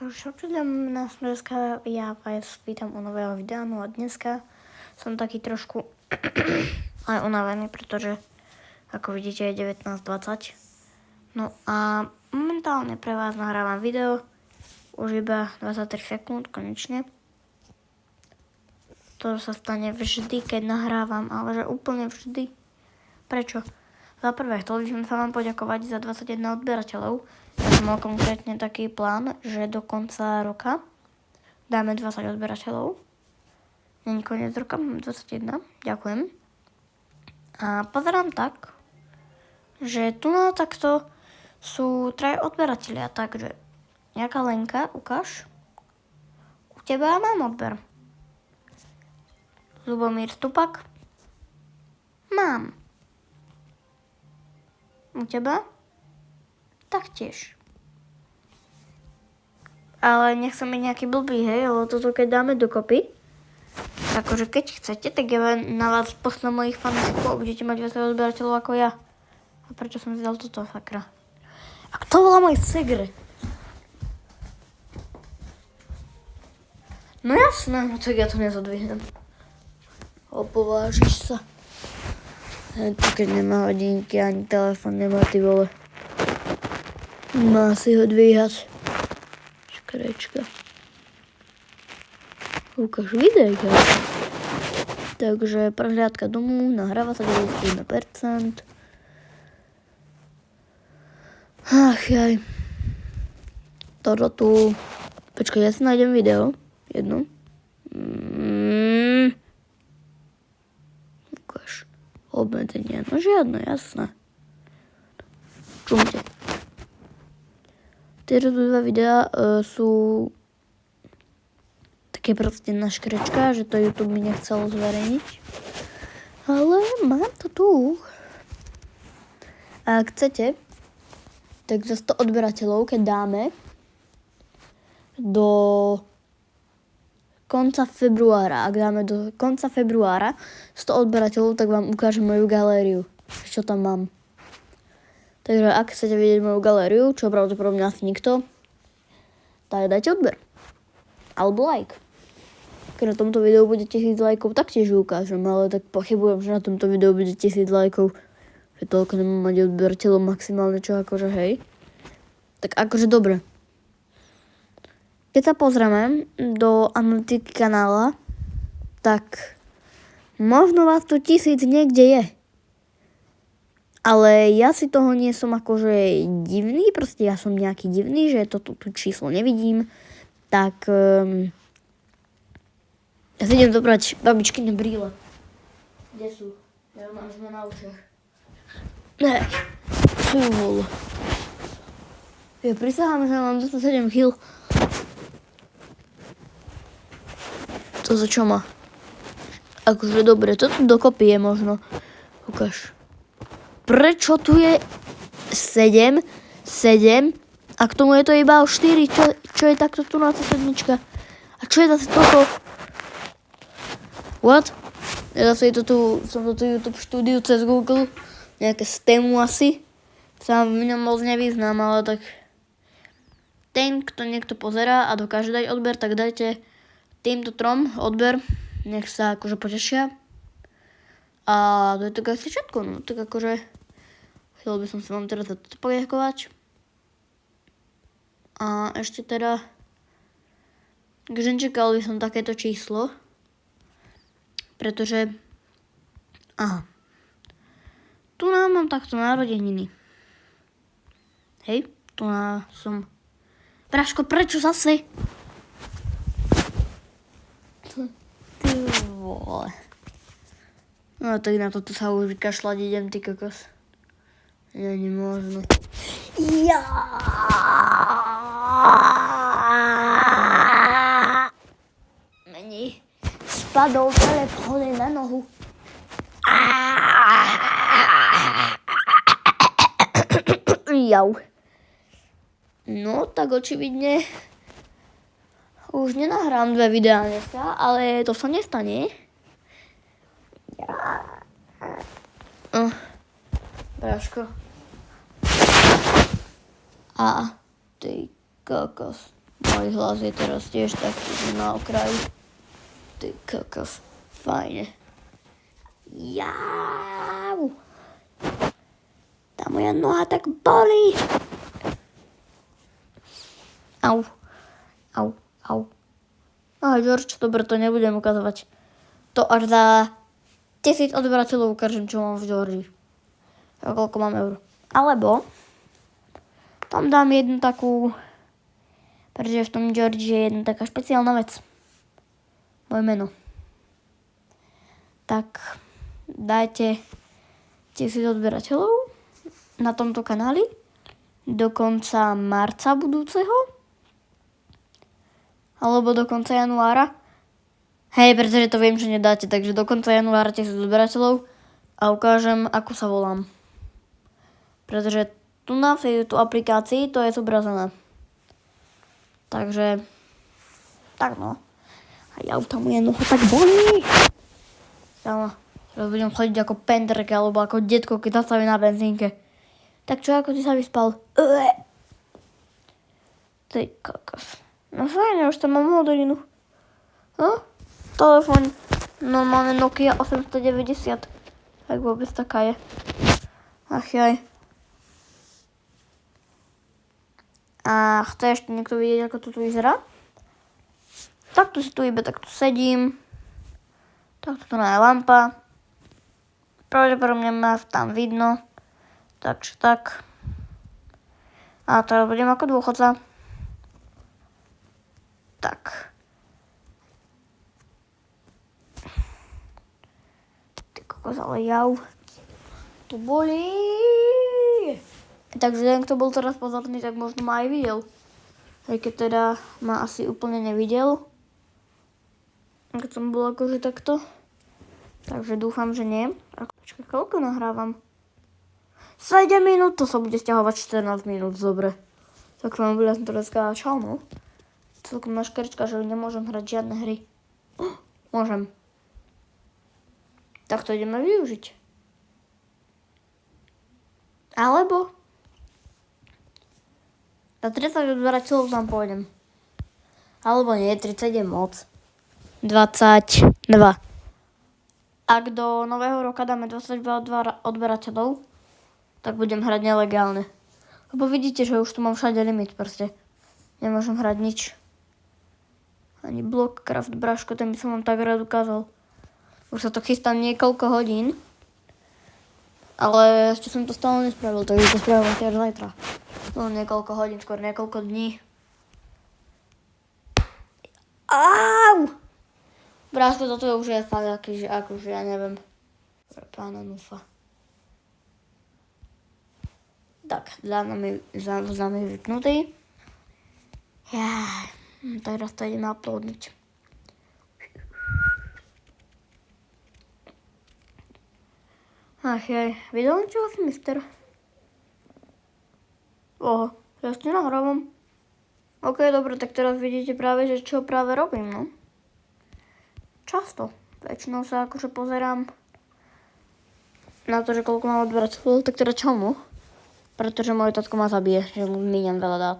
Takže čudujem nás dneska, ja vás vítam u nového videa, no a dneska som taký trošku aj unavený, pretože ako vidíte je 19:20. No a momentálne pre vás nahrávam video, už iba 23 sekúnd, konečne. To sa stane vždy, keď nahrávam, ale že úplne vždy. Prečo? Za prvé, chcel by som sa vám poďakovať za 21 odberateľov. Ja som mal konkrétne taký plán, že do konca roka dáme 20 odberateľov. Není koniec roka, mám 21. Ďakujem. A pozerám tak, že tu na takto sú 3 odberatelia, takže nejaká Lenka, ukáž. U teba mám odber. Ľubomír Stupak. Mám. U teba? Taktiež. Ale nechcem byť nejaký blbý, hej, ale toto keď dáme dokopy, akože keď chcete, tak ja na vás pošlem mojich fanúšikov a budete mať viac odberateľov ako ja. A prečo som si dal toto, sakra? A kto volá môj segre? No jasné, no tak ja to nezodvihnem. Opovážiš sa. Keď nemá hodinky ani telefon, nemá ty vole. Má si ho dvíhať. Škrečka. Ukáž videjka. Takže prehliadka domu, nahráva sa 91%. Ach jaj. Toto tu... Počkaj, ja si nájdem video. Jedno. Ukáž. Obmedzenia. No žiadne, jasné. Čumte. Tieto dva videá sú také proste na škrečka, že to YouTube mi nechcel zverejniť. Ale mám to tu. A ak chcete, tak za 100 odberateľov, keď dáme do konca februára, ak dáme do konca februára 100 odberateľov, tak vám ukážem moju galériu, čo tam mám. Takže ak chcete vidieť moju galériu, čo pravdepodobne asi nikto, tak dajte odber. Alebo like. Keď na tomto videu bude 1000 lajkov, tak tiež ukážem, ale tak pochybujem, že na tomto videu bude 1000 lajkov. Že toľko nemám mať odberateľov maximálne, čo akože hej. Tak akože dobre. Keď sa pozrieme do analytiky kanála, tak možno vás tu 1000 niekde je. Ale ja si toho nie som akože divný, proste ja som nejaký divný, že toto tu číslo nevidím. Tak ja si idem dobrať babičkyne brýle. Kde sú? Ja mám sme na ušiach. Ne, sú vol. Ja prisahám, že mám 27 kg. To za čo má? Akože dobre, toto dokopy je možno. Ukáž. Prečo tu je 7 a k tomu je to iba o 4, čo je takto tu na sedmička? A čo je zase toto? What? Ja zase som toto YouTube štúdiu cez Google, nejaké stému asi. Sám v ňom moc nevyznám, ale tak ten, kto niekto pozerá a dokáže dať odber, tak dajte týmto 3 odber, nech sa akože potešia. A to je tak asi všetko, no tak akože chcel by som sa vám teraz za toto poďakovať. A ešte teda, že čakal by som takéto číslo, pretože, tu mám takto narodeniny. Hej, tu som, Práško, prečo zase? Ty vole. No tak na toto sa už vykašľať idem, ty kokos. Ja nemôžno. Ja. Meni spadol telefón na nohu. Jau. No tak očividne už nenahrám 2 videá dneska, ale to sa nestane. Práško. A ty kokos. Môj hlas je teraz tiež taký na okraji. Ty kokos. Fajne. Jau. Tá moja noha tak bolí. Au. Au. Au. George, dobre, to nebudem ukazovať. To až za 1000 odberateľov ukážem, čo mám v Georgii. A koľko mám eur. Alebo tam dám jednu takú, pretože v tom Georgii je jedna taká špeciálna vec. Moje meno. Tak dajte 1000 odberateľov na tomto kanáli do konca marca budúceho alebo do konca januára. Hej, pretože to viem, že nedáte, takže do konca januára 1000 odberateľov a ukážem, ako sa volám. Pretože tu na tejto aplikácii to je zobrazené. Takže, tak no. A ja tam je noha tak bolí. Teraz budem chodiť ako pendrek alebo ako detko, keď zastaví na benzínke. Tak čo, ako ty sa vyspal? Ty kokos. No fajne, už tam mám modrinu. No? Telefón normálne Nokia 890. Tak vôbec taká je. Ach jaj. A chce ešte niekto vidieť, ako to tu vyzerá? Takto si tu iba takto sedím. Takto tu je lampa. Pravdepodobne ma tam vidno. Takže tak. A teraz budem ako dôchodca. Tak. Ty kokos, ale jau. To bolí. Takže ten, kto bol teraz pozorný, tak možno ma aj videl. Aj keď teda ma asi úplne nevidel. Keď som bol akože takto. Takže dúfam, že nie. Počkaj, koľko nahrávam? 7 minút, to sa bude stiahovať 14 minút, dobre. Tak som ja som teraz skáčal, no. Celkom maškerička, že nemôžem hrať žiadne hry. Môžem. Tak to ideme využiť. Alebo za 30 odberateľov tam pôjdem. Alebo nie, 30 je moc. 22. Ak do nového roka dáme 22 odberateľov, tak budem hrať nelegálne. Lebo vidíte, že už tu mám všade limit proste. Nemôžem hrať nič. Ani Blockcraft Braško, ten by som vám tak rád ukázal. Už sa to chystám niekoľko hodín. Ale ešte som to stále nespravil, takže to spravím asi až zajtra. No niekoľko hodín, skôr niekoľko dní. Au! Bráško, toto je už je fakt aký, že akože ja neviem. Pre pána Nufa. Tak, záznam je vypnutý. Teraz to ideme uploadnúť. Ach jaj, videl čo asi mister? Oho, ja ešte nahrávam. Ok, dobre, tak teraz vidíte práve, že čo práve robím, no. Často. Väčšinou sa akože pozerám na to, že koľko mám odberateľov, tak teda čo mu? Pretože môj tatko ma zabije, že mu míňam veľa dát.